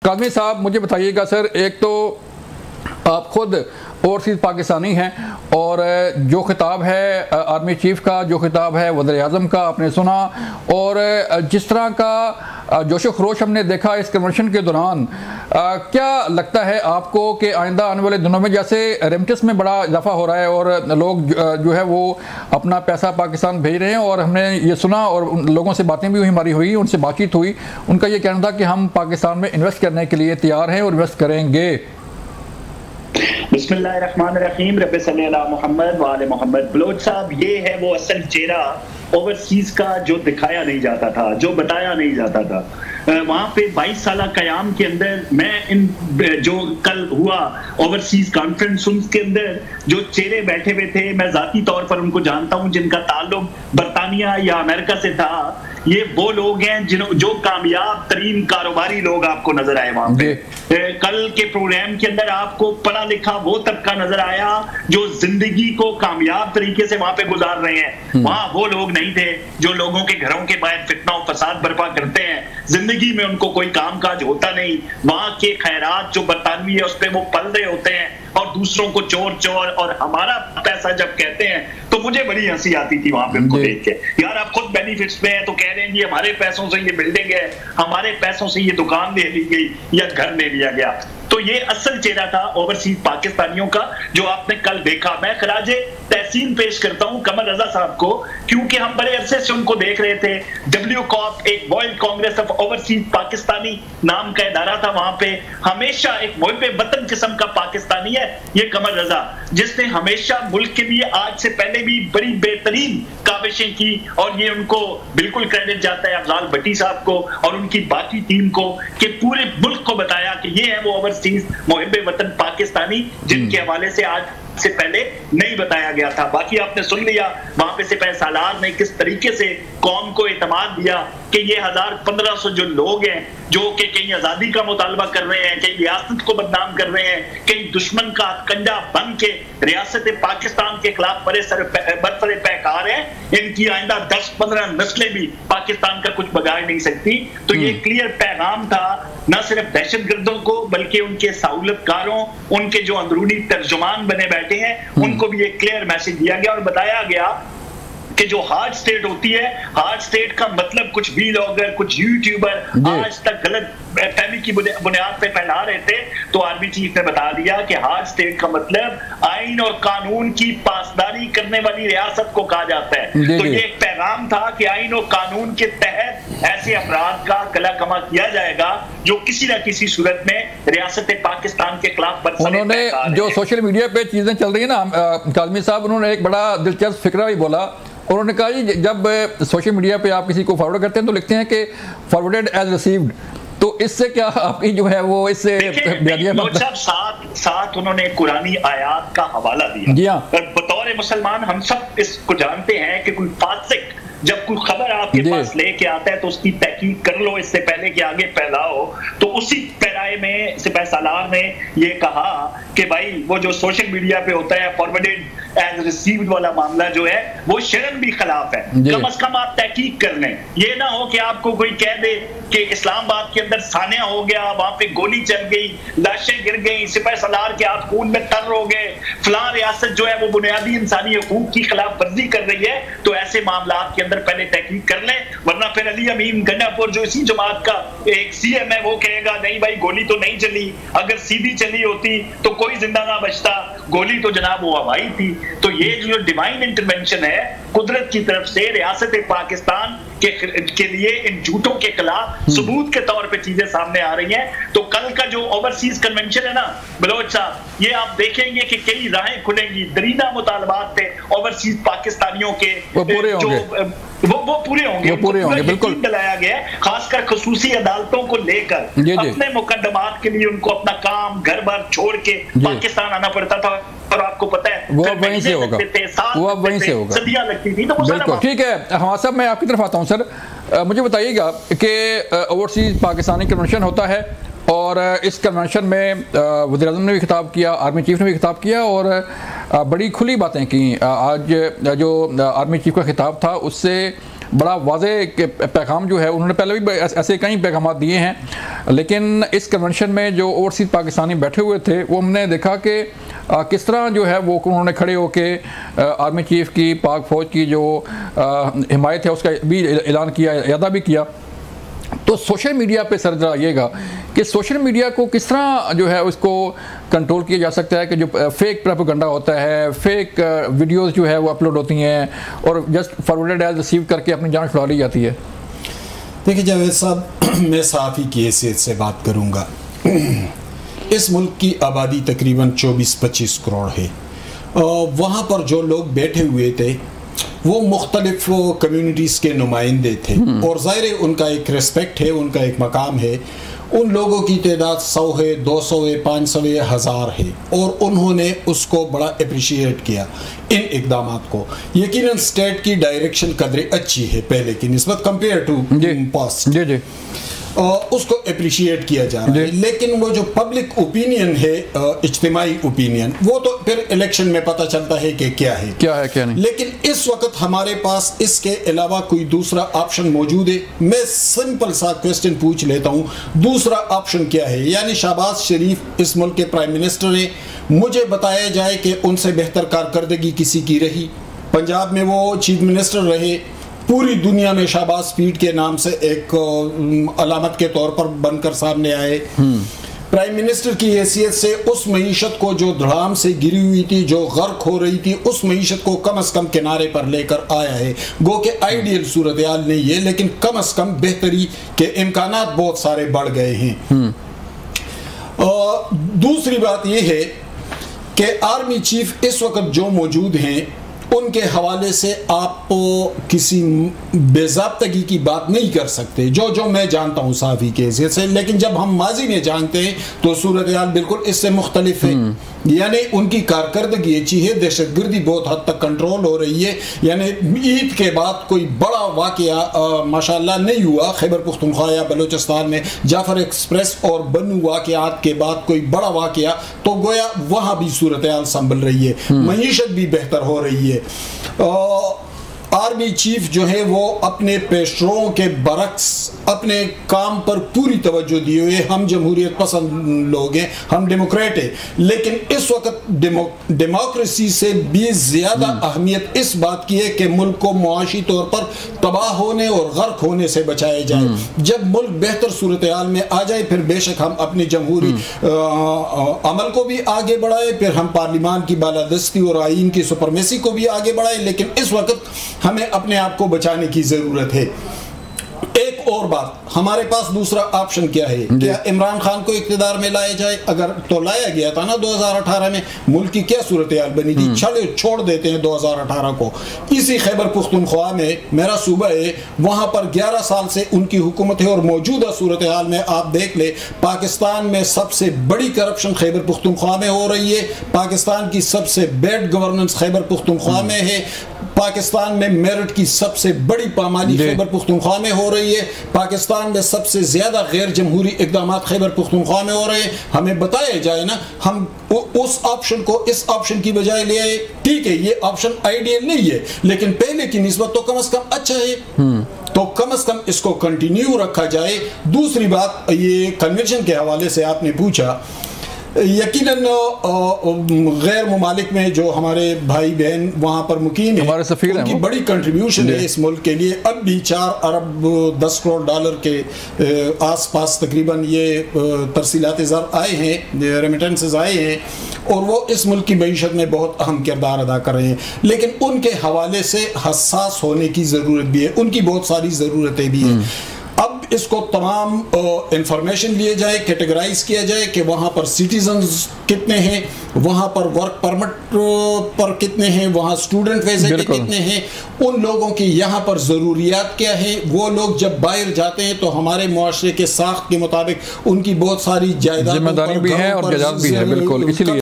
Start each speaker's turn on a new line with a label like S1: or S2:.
S1: काज़मी साहब मुझे बताइएगा सर, एक तो आप खुद ओवरसीज़ पाकिस्तानी हैं और जो खिताब है आर्मी चीफ का, जो खिताब है वज़ीर आज़म का आपने सुना, और जिस तरह का जोशो खरोश हमने देखा इस कन्वेंशन के दौरान, क्या लगता है आपको कि आइंदा आने वाले दिनों में जैसे रेमिटेंस में बड़ा इजाफा हो रहा है और लोग जो है वो अपना पैसा पाकिस्तान भेज रहे हैं, और हमने ये सुना और उन लोगों से बातें भी हमारी हुई, उनसे बातचीत हुई, उनका ये कहना था कि हम पाकिस्तान में इन्वेस्ट करने के लिए तैयार हैं और इन्वेस्ट करेंगे।
S2: बिस्मिल्लाहिर्रहमानिर्रहीम, रब्बि सल्ली अला मुहम्मद व आले मुहम्मद। बलोच साहब, ये है वो असल चेहरा ओवरसीज का जो दिखाया नहीं जाता था, जो बताया नहीं जाता था। वहां पे 22 साल कयाम के अंदर मैं इन जो कल हुआ ओवरसीज कॉन्फ्रेंस, उनके अंदर जो चेहरे बैठे हुए थे, मैं जाती तौर पर उनको जानता हूं, जिनका ताल्लुक बरतानिया या अमेरिका से था। ये वो लोग हैं जो कामयाब तरीन कारोबारी लोग आपको नजर आए वहां पे। कल के प्रोग्राम के अंदर आपको पढ़ा लिखा वो तबका नजर आया जो जिंदगी को कामयाब तरीके से वहां पे गुजार रहे हैं। वहां वो लोग नहीं थे जो लोगों के घरों के बाहर फितना और फसाद बर्पा करते हैं, जिंदगी में उनको कोई कामकाज होता नहीं। वहां के खैरात जो बरतानवी है उस पर वो पल रहे होते हैं और दूसरों को चोर चोर और हमारा पैसा जब कहते हैं तो मुझे बड़ी हंसी आती थी वहां पे उनको देख के। यार आप खुद बेनिफिट्स में हैं तो कह रहे हैं जी हमारे पैसों से ये बिल्डिंग है, हमारे पैसों से ये दुकान ले ली गई या घर ले लिया गया। तो ये असल चेहरा था ओवरसीज पाकिस्तानियों का जो आपने कल देखा। मैं खराजे तहसीन पेश करता हूं कमर रजा साहब को, क्योंकि हम बड़े अरसे से उनको देख रहे थे। डब्ल्यू कॉप एक world Congress of overseas Pakistani नाम का इदारा था, वहां पे हमेशा एक मुल्क वतन किस्म का पाकिस्तानी है ये कमर रजा, जिसने हमेशा मुल्क के लिए आज से पहले भी बड़ी बेहतरीन काविशें की, और ये उनको बिल्कुल क्रेडिट जाता है अफजाल भट्टी साहब को और उनकी बाकी टीम को कि पूरे मुल्क को बताया कि ये है वो ओवरसीज मुहिब्बे वतन पाकिस्तानी जिनके हवाले से आज से पहले नहीं बताया गया था। बाकी आपने सुन लिया वहां पे सिपाही सालार ने किस तरीके से कौम को एतमाद दिया कि ये 1500 जो लोग हैं जो कि कहीं आजादी का मुतालबा कर रहे हैं, कहीं रियासत को बदनाम कर रहे हैं, कहीं दुश्मन का कंजा बन के रियासत पाकिस्तान के खिलाफ बरसरे पैकार है, इनकी आइंदा 10-15 नस्लें भी पाकिस्तान का कुछ बगाड़ नहीं सकती। तो ये क्लियर पैगाम था न सिर्फ दहशतगर्दों को बल्कि उनके सहूलतकारों, उनके जो अंदरूनी तर्जुमान बने बैठे हैं उनको भी एक क्लियर मैसेज दिया गया और बताया गया कि जो हार्ड स्टेट होती है, हार्ड स्टेट का मतलब कुछ भी ब्लॉगर, कुछ यूट्यूबर आज तक गलत फहमी की बुनियाद पे फैला रहे थे, तो आर्मी चीफ ने बता दिया कि हार्ड स्टेट का मतलब आइन और कानून की पासदारी करने वाली रियासत को कहा जाता है। तो ये एक पैगाम था कि आइन और कानून के तहत ऐसे अपराध का गला कमा किया जाएगा जो किसी न किसी सूरत में रियासत पाकिस्तान के खिलाफ।
S1: उन्होंने जो सोशल मीडिया पे चीजें चल रही है ना काज़मी साहब, उन्होंने एक बड़ा दिलचस्प फिक्रा भी बोला। उन्होंने कहा जी जब सोशल मीडिया पे आप किसी को फॉरवर्ड करते हैं तो लिखते हैं कि फॉरवर्डेड एज रिसीव्ड, तो इससे क्या आपकी जो है वो इससे
S2: साथ उन्होंने कुरानी आयात का हवाला दिया। जी हाँ, बतौर मुसलमान हम सब इसको जानते हैं कि कोई फासिक जब कोई खबर आपके पास लेके आता है तो उसकी तहकीक कर लो इससे पहले कि आगे फैलाओ। तो उसी पैराए में सिपाही सालार ने ये कहा कि भाई वो जो सोशल मीडिया पे होता है फॉरवर्डेड एज रिसीव्ड वाला मामला जो है वो शरम भी खिलाफ है। कम से कम आप तहकीक कर लें, ये ना हो कि आपको कोई कह दे कि इस्लामाबाद के अंदर सानिया हो गया, वहां पे गोली चल गई, लाशें गिर गई, सिपाही सालार के आप खून में तर हो गए, फलां रियासत जो है वो बुनियादी इंसानी हकूक की खिलाफ वर्जी कर रही है। तो ऐसे मामला के अंदर पहले तहकीक कर लें, वरना फिर अली अमीन गंडापुर जो इसी जमात का एक सीएम है वो कहेगा नहीं भाई गोली तो नहीं चली, अगर सीधी चली होती तो कोई जिंदा ना बचता, गोली तो जनाब वो हवाई थी। तो ये जो डिवाइन इंटरवेंशन है कुदरत की तरफ से रियासत पाकिस्तान के लिए इन झूठों के खिलाफ सबूत के तौर पे चीजें सामने आ रही हैं। तो कल का जो ओवरसीज कन्वेंशन है ना बलोच साहब, ये आप देखेंगे कि कई राहें खुलेंगी, दरीना मुतालबात थे ओवरसीज पाकिस्तानियों के,
S1: वो पूरे होंगे,
S2: वो पूरे होंगे
S1: बिल्कुल
S2: दिलाया गया है। खासकर खसूसी अदालतों को लेकर अपने मुकदमात के लिए उनको अपना काम घर बार छोड़ के पाकिस्तान आना पड़ता था, और आपको पता है
S1: वो वहीं से होगा, वो वहीं से होगा,
S2: सदियां लगती थी। तो
S1: बिल्कुल ठीक है। हाँ साहब, मैं आपकी तरफ आता हूँ सर। मुझे बताइएगा कि ओवरसीज पाकिस्तानी कन्वेंशन होता है और इस कन्वेंशन में वज़ीर आज़म ने भी खिताब किया, आर्मी चीफ ने भी खिताब किया और बड़ी खुली बातें की। आज जो आर्मी चीफ का खिताब था उससे बड़ा वाज़े पैगाम जो है, उन्होंने पहले भी ऐसे कई पैगाम दिए हैं, लेकिन इस कन्वेंशन में जो ओवरसीज़ पाकिस्तानी बैठे हुए थे वो हमने देखा कि किस तरह जो है वो उन्होंने खड़े होके आर्मी चीफ की, पाक फ़ौज की जो हिमायत है उसका भी ऐलान किया, अदा भी किया। तो सोशल मीडिया पे सर आइएगा कि सोशल मीडिया को किस तरह जो है उसको कंट्रोल किया जा सकता है कि जो फेक प्रोपेगेंडा होता है, फेक वीडियोस जो है वो अपलोड होती हैं और जस्ट फॉरवर्डेड एज रिसीव करके अपनी जान छुड़ा ली जाती है।
S3: देखिए जावेद साहब, मैं सहाफ़ी की हैसियत से बात करूँगा। इस मुल्क की आबादी तकरीबन 24-25 करोड़ है। वहाँ पर जो लोग बैठे हुए थे वो मुख्तलिफ कम्युनिटीज़ के नुमाइंदे थे और ज़ाहिर उनका एक रिस्पेक्ट है, उनका एक मकाम है। उन लोगों की तादाद 100 है, 200 है, 500 है, 1000 है और उन्होंने उसको बड़ा अप्रिशिएट किया इन इक़दामात को। यकीनन स्टेट की डायरेक्शन कदरे अच्छी है पहले की निस्बत कंपेयर टू पास्ट, उसको अप्रिशिएट किया जा रहा है। लेकिन वो जो पब्लिक ओपिनियन है, इज्तिमाई ओपिनियन, वो तो फिर इलेक्शन में पता चलता है कि क्या है क्या नहीं। लेकिन इस वक्त हमारे पास इसके अलावा कोई दूसरा ऑप्शन मौजूद है? मैं सिंपल सा क्वेश्चन पूछ लेता हूँ, दूसरा ऑप्शन क्या है? यानी शहबाज शरीफ इस मुल्क के प्राइम मिनिस्टर हैं, मुझे बताया जाए कि उनसे बेहतर कारकर्दगी किसी की रही? पंजाब में वो चीफ मिनिस्टर रहे, पूरी दुनिया में शहबाज स्पीड के नाम से एक अलामत के तौर पर बनकर सामने आए। प्राइम मिनिस्टर की हैसियत से उस मईशत को जो धड़ाम से गिरी हुई थी, जो गर्क हो रही थी, उस मईशत को कम अज कम किनारे पर लेकर आया है। गो के आइडियल सूरत हाल नहीं है, लेकिन कम अज कम बेहतरी के इम्कानात बहुत सारे बढ़ गए हैं। दूसरी बात यह है कि आर्मी चीफ इस वक्त जो मौजूद हैं उनके हवाले से आप किसी बेज़ाब्तगी की बात नहीं कर सकते, जो मैं जानता हूँ साफ़ी के हैसियत से। लेकिन जब हम माजी में जानते हैं तो सूरत हाल बिल्कुल इससे मुख्तलिफ है। यानी उनकी कारकर्दगी अच्छी है, दहशतगर्दी बहुत हद तक कंट्रोल हो रही है। यानी ईद के बाद कोई बड़ा वाक़या माशाअल्लाह नहीं हुआ खैबर पुख्तनख्वा या बलूचिस्तान में। जाफर एक्सप्रेस और बनू वाक़यात के बाद कोई बड़ा वाक़या, तो गोया वहाँ भी सूरत हाल संभल रही है, मईशत भी बेहतर हो रही है। आर्मी चीफ जो है वो अपने पेशरों के बरक्स अपने काम पर पूरी तवज्जो दिए हुए। हम जमहूरियत पसंद लोग हैं, हम डेमोक्रेट हैं, लेकिन इस वक्त डेमोक्रेसी से भी ज़्यादा अहमियत इस बात की है कि मुल्क को मुआशी तौर पर तबाह होने और गर्क होने से बचाया जाए। जब मुल्क बेहतर सूरत हाल में आ जाए फिर बेशक हम अपनी जमहूरी अमल को भी आगे बढ़ाए, फिर हम पार्लिमान की बालादस्ती और आइन की सुपरमेसी को भी आगे बढ़ाए। लेकिन इस वक्त हमें अपने आप को बचाने की जरूरत है। एक और बात, हमारे पास दूसरा ऑप्शन क्या है? क्या इमरान खान को इक़्तिदार में लाया जाए? अगर तो लाया गया था ना 2018 में, मुल्क की क्या सूरत हाल बनी थी? छोड़ देते हैं 2018 को। इसी खैबर पुख्तनख्वा में मेरा सूबा है, वहां पर 11 साल से उनकी हुकूमत है और मौजूदा सूरत हाल में आप देख ले, पाकिस्तान में सबसे बड़ी करप्शन खैबर पुख्तनख्वा में हो रही है, पाकिस्तान की सबसे बैड गवर्नेंस खैबर पुख्तनख्वा में है, पाकिस्तान में मेरिट की सबसे बड़ी पामाली खैबर पुख्तनख्वा में हो रही है, पाकिस्तान में सबसे ज्यादा गैर जमहूरी इक़दामात खैबर पुख्तनख्वा में हो रहे हैं। हमें बताया जाए ना, हम उस ऑप्शन को इस ऑप्शन की बजाय ले आए। ठीक है, ये ऑप्शन आइडियल नहीं है, लेकिन पहले की निस्बत तो कम से कम अच्छा है, तो कम से कम इसको कंटिन्यू रखा जाए। दूसरी बात, ये कन्वेंशन के हवाले से आपने पूछा, यकीनन गैर ममालिक में जो हमारे भाई बहन वहाँ पर मुकीम है, उनकी बड़ी कंट्रीब्यूशन है इस मुल्क के लिए। अब भी 4 अरब 10 करोड़ डॉलर के आसपास तकरीबन ये तरसीलात ज़र आए हैं, रेमिटेंसेस आए हैं, और वो इस मुल्क की मईशत में बहुत अहम किरदार अदा कर रहे हैं। लेकिन उनके हवाले से हसास होने की ज़रूरत भी है, उनकी बहुत सारी ज़रूरतें भी हैं। अब इसको तमाम इंफॉर्मेशन लिए जाए, कैटेगराइज किया जाए कि वहाँ पर सिटीजन्स कितने हैं, वहाँ पर वर्क परमिट पर कितने हैं, वहाँ स्टूडेंट वीज़े के कितने हैं, उन लोगों की यहाँ पर ज़रूरियात क्या है। वो लोग जब बाहर जाते हैं तो हमारे मुआशरे के साख्त के मुताबिक उनकी बहुत सारी जायदाद
S1: जिम्मेदारी भी है और जायदाद भी है, बिल्कुल, इसलिए